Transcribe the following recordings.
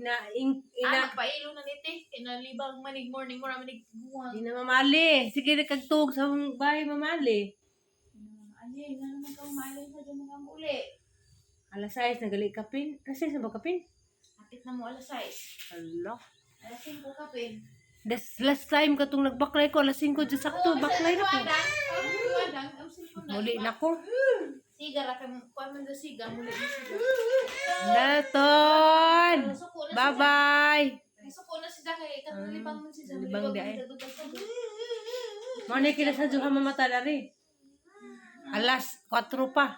Pailo na niti. Inalibang manig morning mo manig buwan. Di na mamali. Sige na kagtug sa bahay mamali. Ani, nga naman kang malay sa dyan mga uli. Alas 6 nagali kapin. Alas 6 na ba kapin? Atit na mo alas 6. Hala. Alas 5 kapin. Last time katong nagbaklay ko, alas 5 dyan sakto. Baklay na ko. Muli na ko. Siga ra kay kuan man do siga muli ni siga. Dalton. Bye-bye. Suko na siya kay katulibang man siya. Libang di ay. Mane kila sa juha mamata dari. Alas 4 pa.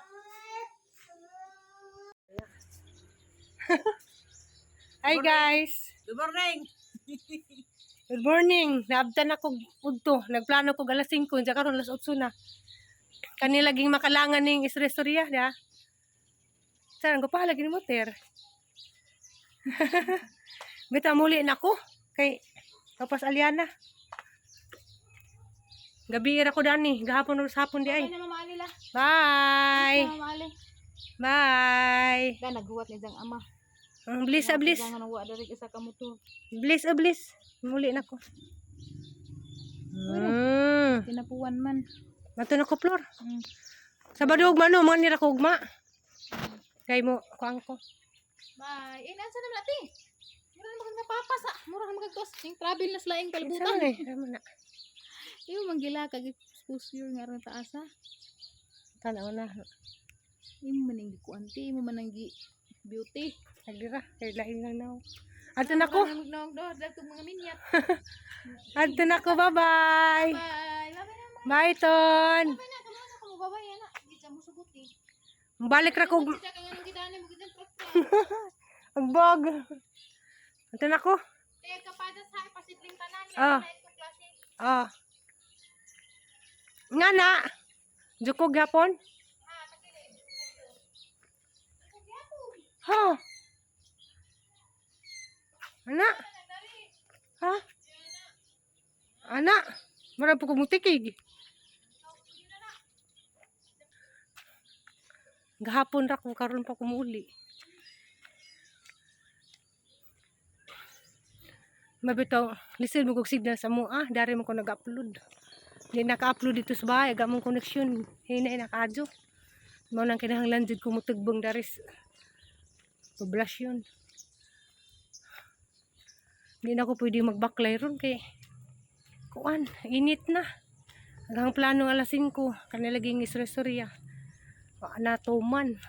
Hi guys. Good morning. Good morning. Naabtan ako udto. Nagplano ko alas 5, diya karon alas 8 na. Kanila laging makalangan ning istorya ya. Saan ko pa lagi ni motor. Bita muli na ko kay tapos Aliana. Gabi ra ko dani, gahapon sa hapon di ay. Bye. Bye. Ka naghuwat ni dang ama. Bliss. Jangan wa dari isa ka motor. Bliss. Muli na ko. Tinapuan man. Mato na ko floor. Sabado ug mano man nira ko ugma. Kay mo kuang ko. Bye. Inansa na natin. Mura na maganda papas ah. Mura na magagtos. Yung travel na sila yung Saan kalibutan. Amo na. Yung manggila kag exposure nga ron taasa. Tanaw na. Yung manang kuanti, mo manang beauty. Agdira, kay lain lang na. Adto na ko. Magnog do dagtog mga minyat. Adto na ko. Bye-bye. Bye. Bye ton. Bye na kamo sa mo babay ana. Di sa mo suguti. Balik ra ko. Kita kang anong gidani mo gidan truck. Agbog. Adto na ko. Te kapadas ha pasidling tanan Ah. Ah. Nga na. Jukog hapon. Ha. Anak. Ha? Anak. Marang po kumutikig. Gahapon ra ko karon pa kumuli. Mabitaw, listen mo kog signal sa mo dari mo ko nag-upload. Di naka-upload dito sa bahay, aga mong connection. Hinay nakadyo. Mao nang kinahanglan jud ko mutugbong dari poblasyon. Hindi na ako pwede magbaklay ron kay kuan, init na. Hanggang plano alas 5, kanilaging istorya. Anatuman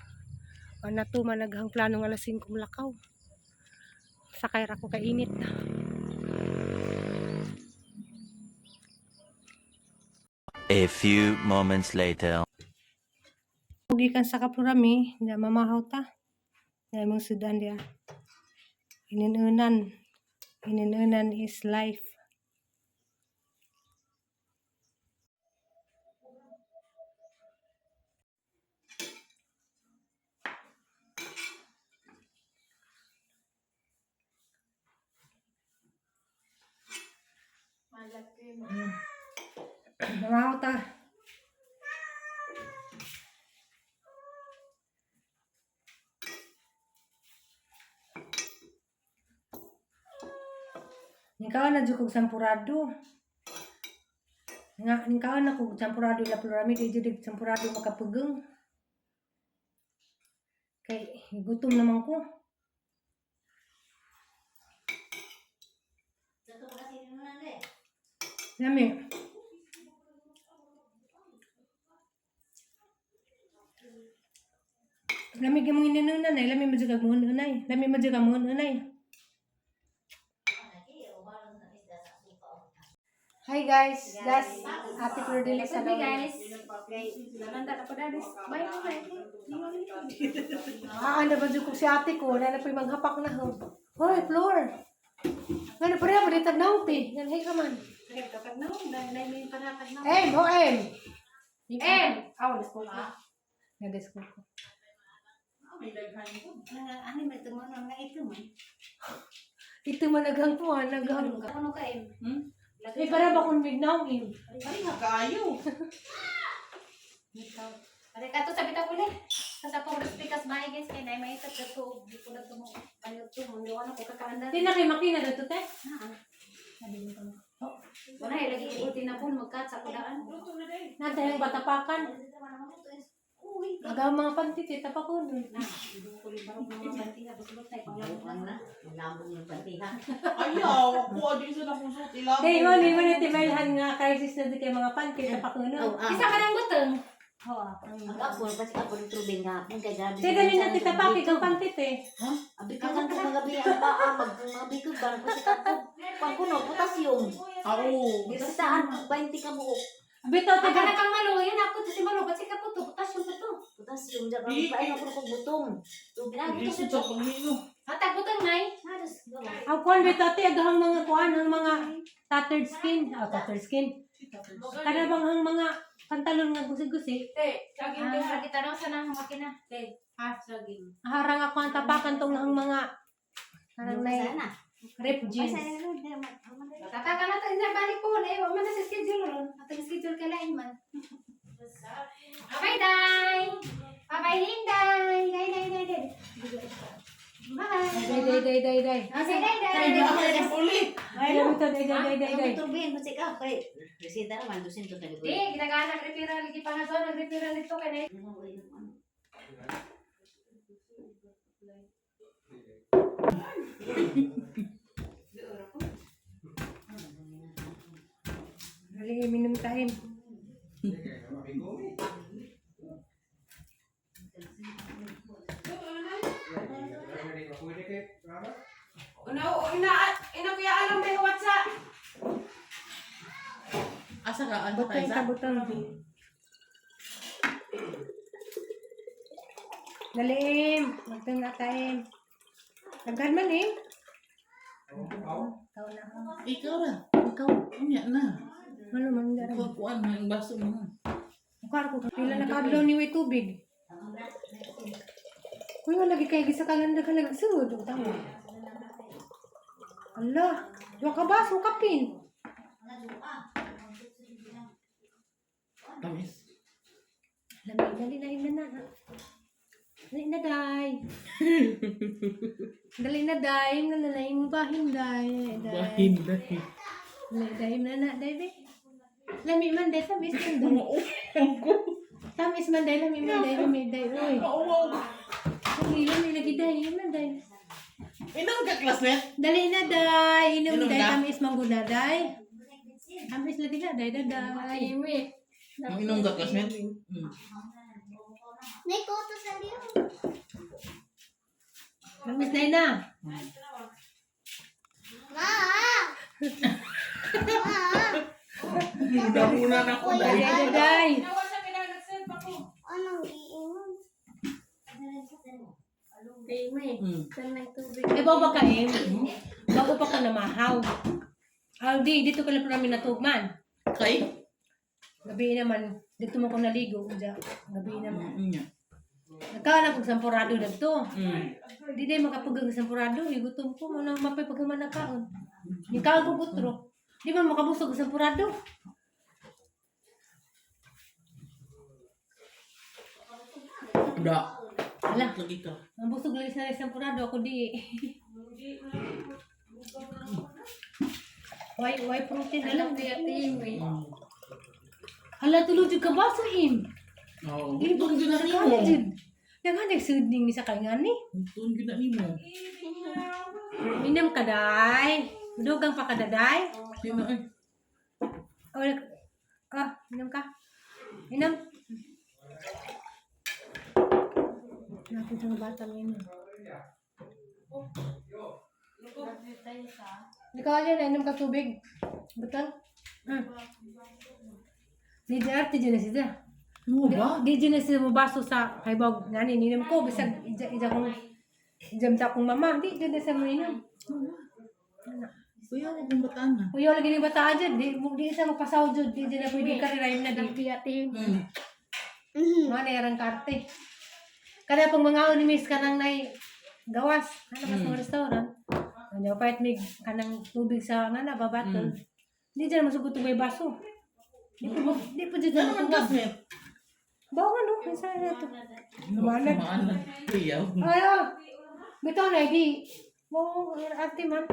naghang plano alas 5 mulakaw. Sakay ra ko kay init na. A few moments later. Gikan sa Kapurami, na mamahaw ta. Na mong sudan dia. Ininunan is life. Mamahaw ta. Nikaw na jukog sampurado. Nikaw na kog sampurado la Kapurami di jud sampurado makapugeng. Kay gutom naman ko. Lami. Lami gamong inanunan ay lami madjug kag muhon unay. Lami madjug kag muhon unay. Hi guys, that's Ate Flordelis sa guys. Nanda na pa dalis. Bye bye. Ano ba jud ko si ate ko na pa maghapak na ho. Hoy, Flor. Ngano pa rin balitag na uti. Yan hey ka man. Aw, let's go. Nag-let's go. Ano may tumunon nga ito man. Ito man naghang po, naghang. Ano ka Eh, para ba kung mignawin? Ay, nakaayo. Ari ka to sa bitaw ulit. Sa pang respikas bahay guys kay nay may itat to di ko na to mo. Ano to mo ano ko kakaandar. Di na kay makina dito te. Sabi ko. Wala lagi ulti na po magkat sa kudaan. Nata yung batapakan. Aga mga pantit tapak ko dun. Malambong yung bantiha. Ayaw, ako adi sa napusot ilang. Kay mo ni mo na timayhan nga crisis na di kay mga pantit tapak ko no. Isa ka ng butong. Oo. Ang apol, kasi apol yung trubing nga. Kung kaya gabi. Te dali na titapaki kang pantit eh. Abi ka kan mga gabi ang paa. Mag-abi ko ba? Kasi kapag pagkuno, potassium. Oo. Bisitaan, 20 ka buhok. Bito te Aga na kang malo, yan ako si malo, ba't sika po to? Butas yung to. Potassium, dyan ang pain ako ng butong. Tubig na, Hindi ito sa sa pangino. Hatag butong ngay. ang kuan bito te agahang mga kuan ang mga tattered skin. Tattered skin. Kana bang ang mga pantalon nga gusi-gusi. Kita daw sana ang makina. Harang ako ang tapakan tong ang mga harang na Sana. rip jeans. Tataka na tayo na balik po na iwa man na sa schedule ron. Atong schedule ka lain man. Bye day. Bye Hinday. Day. Bye. Day. Okay, day. Ay, bakit na ulit? Ay, bito day. Ang turbin, kasi ka, kay resita naman, dusin to tayo. Di, kita ka nag-referral lagi pa nga so, nag-referral ito ka na. Hali minum time. Ina kuya alam may WhatsApp. Asa ka? Ano Butang tayo ka butang. Dalim, butang na time. Nagkan man eh. Ikaw na. Ikaw ra. Ikaw. Unya na. Ano man dara. Kuan mo yung baso mo. Ukar ko pila na kadlaw ni way tubig. Kuy wala lagi kay gisa kalan ka nagsud utang. Allah, duha ka baso kapin. Tamis. Dali na. Dali na day. Dali na day, nalalain mo bahin day. Bahin dahil. Dali na day be. Lami man day tamis man day. Tamis man day lami day. Oy. Lami lagi day man day. Inang ka classmate? Dali na day, inom Inom day ka? tamis mangguna day. Tamis lagi na day. Ang inom ka classmate? Tamis day na. Muna na ko dahil. Day. Bago pa ka eh. Bago pa ka namahaw. Dito ka lang namin natugman. Kay? Gabi naman, dito mo ko naligo. Gabi naman. Unya. Nagkawan ako sampurado na to. Mm. Di day makapugang sampurado. Gutom ko. Ano mapipagaman na kaon. Ikaw ko butro. Di man makabusog sa sampurado. Da. Ala. Lagi ka. Ang busog lang sa sampurado. Ako di. Why protein? Alam di atin. Hala tulog ka ba sa im? Oo. Dili ba Tunggu na ka nimo. jud? Dagan nagsudning sa kanya ni. Tunggu na nimo. Minum ka day. Dugang pa ka daday. Sino eh? Minum ka. Minum. Natin sa bata minum. Ikaw yan, inom ka tubig. Betul? Di arte dyan na siya. Ano ba? Di dyan na siya mabaso sa kaibag. Ngani, ninom ko. Bisag, ija kong kong mama. Di dyan na siya mo inom. Kuya, huwag mong bataan na. Kuya, lagi ni bata dyan. Di siya magpasaw dyan. Di dyan na pwede karirahin na di. Mga nairang karte. Kada pang mga unimis ka nang nay gawas. Ano ka sa restaurant. Ano, kahit may kanang tubig sa nga na, babaton. Hindi dyan masugot may baso. Di po dyan Ano man natubag. classmate? Bawa no, kaya na ito. Lumanag. Kumaanag. Kuya. Ano? Bitaw na, di. Mo, arte man.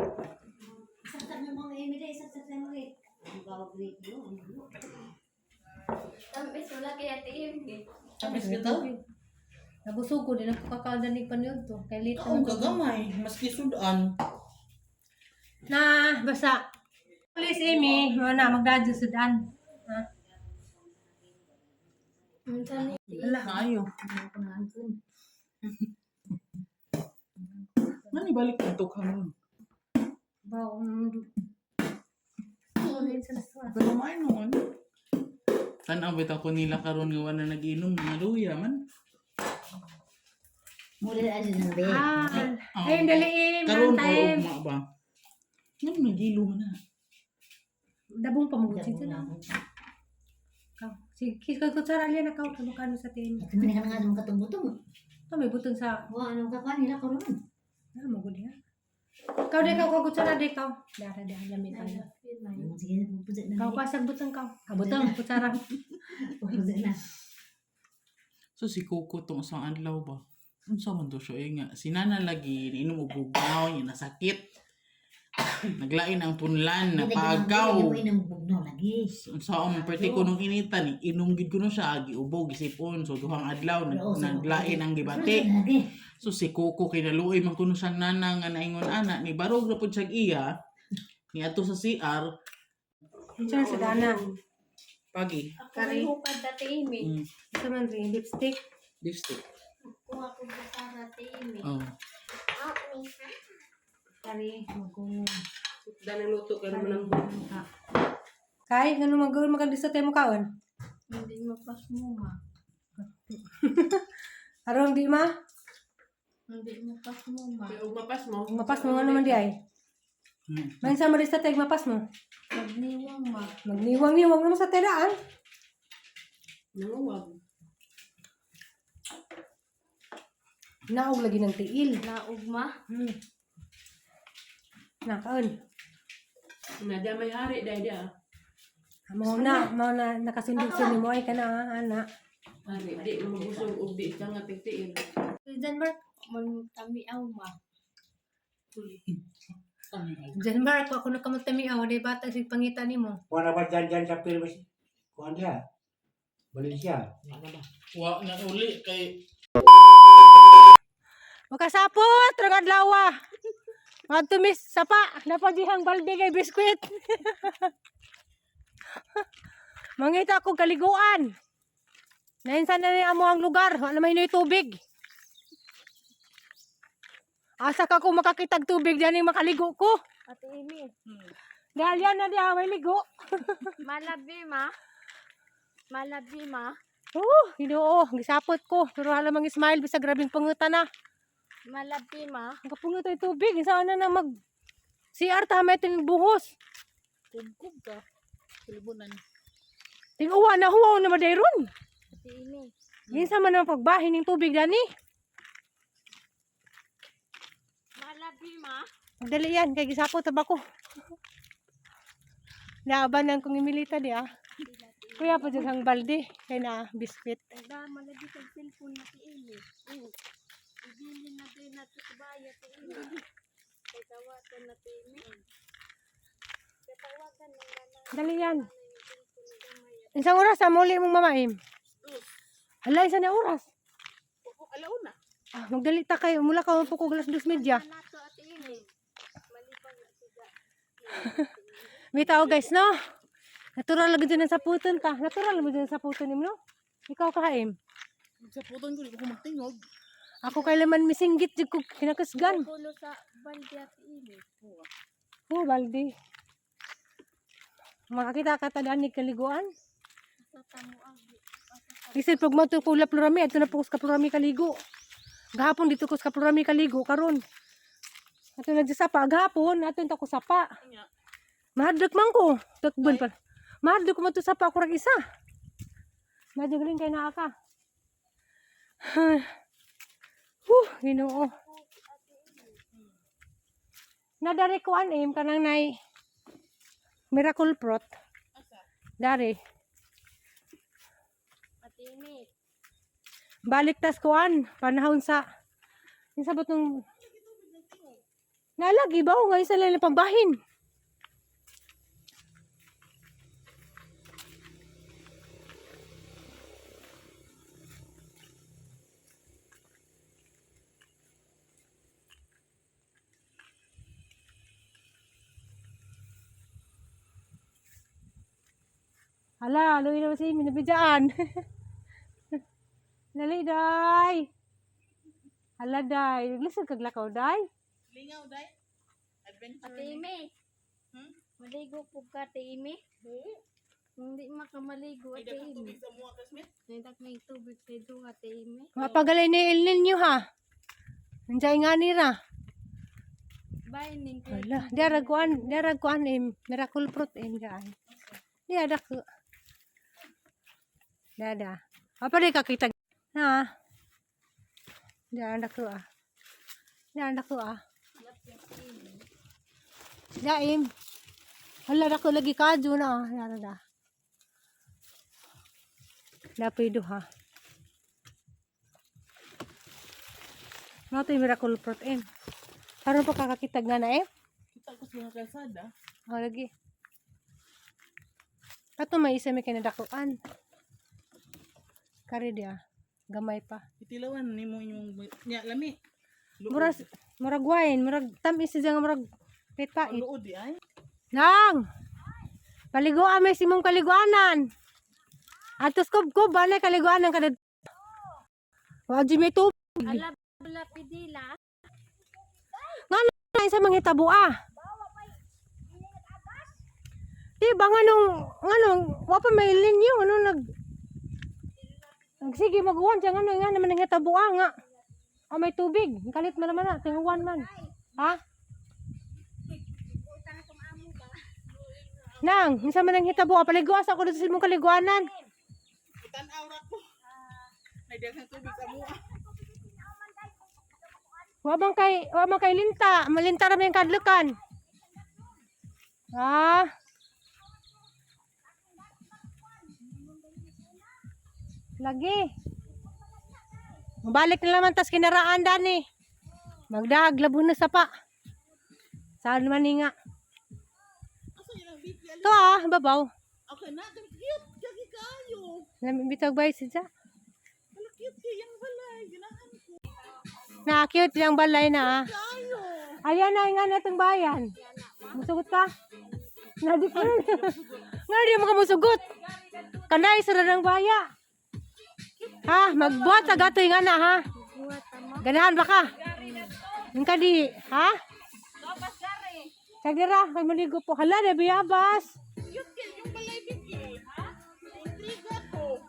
Saksak ng mga emida, saksak ng mga ang bawag rito. Tamis wala kaya tiim eh. Tamis ka to? Nabusog ko din ako kakadanig pa niyo to. Kay late Oo, naman ko. kagamay. Maski sudan. Na, basta. Please, Amy, na magdadyo sudan. Ha? Minsan Wala. Ayo. Mani balik dito ka mo. Baw, Pero may noon. Tanaw bitaw ko nila karon nga wala nag-inom mga luya man. Muli na din ng bed. ayun, dali, Karon man or time. ugma ba? Nga nagilo man na. Dabong pamugot siya na. Sige, kutsara liya na kao. Kano sa tin. Ito man ka nga nung katong-butong. Ito, may butong sa... Wa anong kakuha nila karon. magod yan. Kau deh kau kutsara deh kau. Darah dah lamit aja. Sige, pupusat na. Kau pasang butong kau. Butong kutsara. Pupusat na. So si Coco tong isang adlaw ba? Unsa man to siya nga sinana lagi inom og bugaw niya nasakit. Naglain ang punlan na pagaw. Hindi na bugno lagi. Unsa ang perti ko nung initan inom gid ko no siya giubog gisipon so duhang adlaw naglain ang gibati. So si Coco kinaluoy man kuno siyang nana nga naingon ana ni barog ra pud siya iya ni ato sa CR Kutsara sa dana. pagi. Kari hukad na tiim eh. Ito man rin, lipstick. Lipstick. Kung ako sa tiim eh. Oh. Kari, magkung... Danang luto ka naman ng Kay, ano magawin magandis sa tayo mo kaon? Hindi mapas mo ma. Arong di ma? Hindi mapas mo ma. Kaya mapas mo. Mapas mo nga naman di ay. Main sama rin sa tayo mapas mo. Magniwang ma. Magniwang-niwang naman sa tedaan. Nanguwag. Naog lagi ng tiil. Naog ma. Nakaon. Nadya may hari dahil dia. Mau na nakasundog-sundog mo ay ka na, ana. Hari, di mo mabusog o di ka nga tigtiil. Denmark. Magtami aw ma. Denmark, ako na kamagtami aw. Di bata si pangita ni mo. Wala ba dyan sa film? Kuhan siya. Valencia. Wa na uli kay Makasapot, ragad lawa. Matumis sapa, napadihang balde kay biskwit. Mangita ako kaliguan. Nainsan na ni amo ang lugar, wala may tubig. Asa ka kung makakitag tubig diyan yung makaligo ko. Ate Amy. Dahil yan na diya may ligo. Malabi ma. Malabi ma. Ginoo, gisapot ko. Pero halam ang smile bisag grabing pangutan na. Malabi ma. Nakapungot ay tubig, sana na mag CR tama itin buhos. Kubkub ka. Kilibunan. Tinguwa na huwaw na madayron. Ate Amy. Minsan man ang pagbahin ng tubig dani. Malabi ma. Magdali yan, kay gisapot tabako. Naabanan kong imilita di ah. Kuya pa dyan ang balde, kay na biskwit. Tada malabi sa cellphone na Ate Amy. Ibili na din natin sa bayan Ate Amy. Kay tawagan na Ate Amy. Kay tawagan ng nanay. Dali yan. Isang oras, muli mong mamaim. Hala, isa na oras. Alauna. Magdali ta kayo, mula ka po ko glass 2:30. Nato Ate Amy. Malipang na siya. Bitaw guys, no? Natural lang dyan sa puton ta. Natural lang dyan sa puton no? Ikaw kahaim. sa puton ko di ko magtingog. Ako kailaman misinggit jud ko kinakusgan. Kulo sa balde Ate Amy. Oh, baldi. Makakita ka tadaan ni kaliguan. Sa tamo ang Isip pag mo to pula plurami, ato na po ka plurami kaligo. Gahapon dito ko sa plurami kaligo karon. Ato nagsasapa gahapon, ato ta ko sapa. Mahadlok man ko. Takbon pa. Mahadlok ko man to sapa ko rag isa. Medyo galing kay naa ka. Ginoo. Nadari ko anim kanang nay Miracle Prot. Dari. Ate Amy. Balik tas kuan panahon sa yung sabot nung Nalagi ba o nga isa lang pambahin? Hala, luwi na si minabidaan. Dali, day. Hala, day. Naglasag kaglakaw, day. Lingaw, day. Adventure. Ate Ime. Maligo po ka, Ate Ime. Hindi makamaligo, Ay, Ate dapat Ime. tubig sa mga kasmet. Nandak may tubig sa doon, Ate Ime. Mapagalay ni El Nino, ha? Nandiyan nga nira. Bye, Ning. Hala, diarag kuan, miracle fruit, dyan. Diadak ko. Dada. Apa di kakita? Ha? Diadak ko, ah. Diadak ko, ah. Daim. Hala, dako lagi kaju na, ah. Dapido, ha? Ano ito yung miracle fruit, Karon pa kakakitag nga na, Kita ko sa mga kalsada. O, lagi. Ato may isa may kinadakuan. Kari dia. Gamay pa. Itilawan ni mo yung niya lami. Murag wine. Murag tamis siya nga murag pait-pait. Luod di ay. Nang! Paliguan may simong kaliguanan. Atos kub-kub. Balay kaliguanan kada. Waji may tubig. Ala pidila. Nga na isa manghitabo, Diba nga nung, wapa may linyo, nagsige mag-uwan siya, nga naman nanghitabo, nga. May tubig, kalit man naman tinguwan man. Ha? Nang, minsan man nanghitabo, paliguas ako dito sa imong kaliguanan. Tanaw ra ko. May daghang tubig sa mua. Wabang kay linta, malinta ra may kadlukan. Ha? Lagi. Mabalik na naman tas kinaraan dani. Magdag labo na sa pa. Saan man nga. Asa yung bibya? To babaw. Okay na, cute. Kagi kayo. Bitag bay siya. Wala cute kayang balay. Ginahan ko. Na cute yung balay na. Kayo. Ayan na nga natong bayan. Musugot ka? Nadi ka. Nga di mo ka musugot. Kanay sa ng baya. Ha, magbuhat sa gato nga na, ha? Ganahan ba ka? Yung ka di, ha? Sagdira, kay maligo po. Hala, na biyabas. Cute kayo yung balay bibya. Ha? Intriga ko.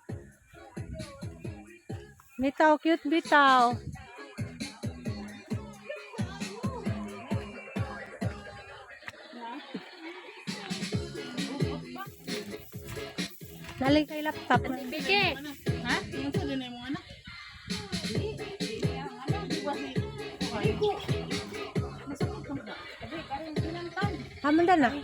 Bitaw, cute bitaw. Naling kay laptop. Bike. Ha? Yung sa din mo anak? Hamanda na.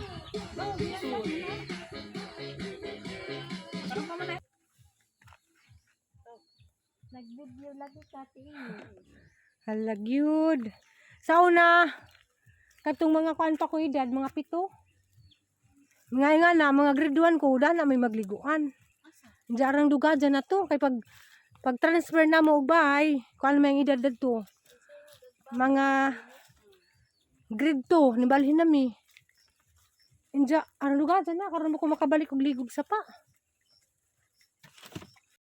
Nag-video lagi ka, Ate Ime. Halagyud. Sa una, katong mga kuan pa ko edad, mga 7. Nga na, mga grade 1 ko, na may magliguan. Jarang duga dyan na to. Kay pag transfer na mo og bahay, kuan may edad to. Mga grade 2, nibalhin nami. Inja, ano duga dyan na, karon mo ko makabalik og ligog sa pa.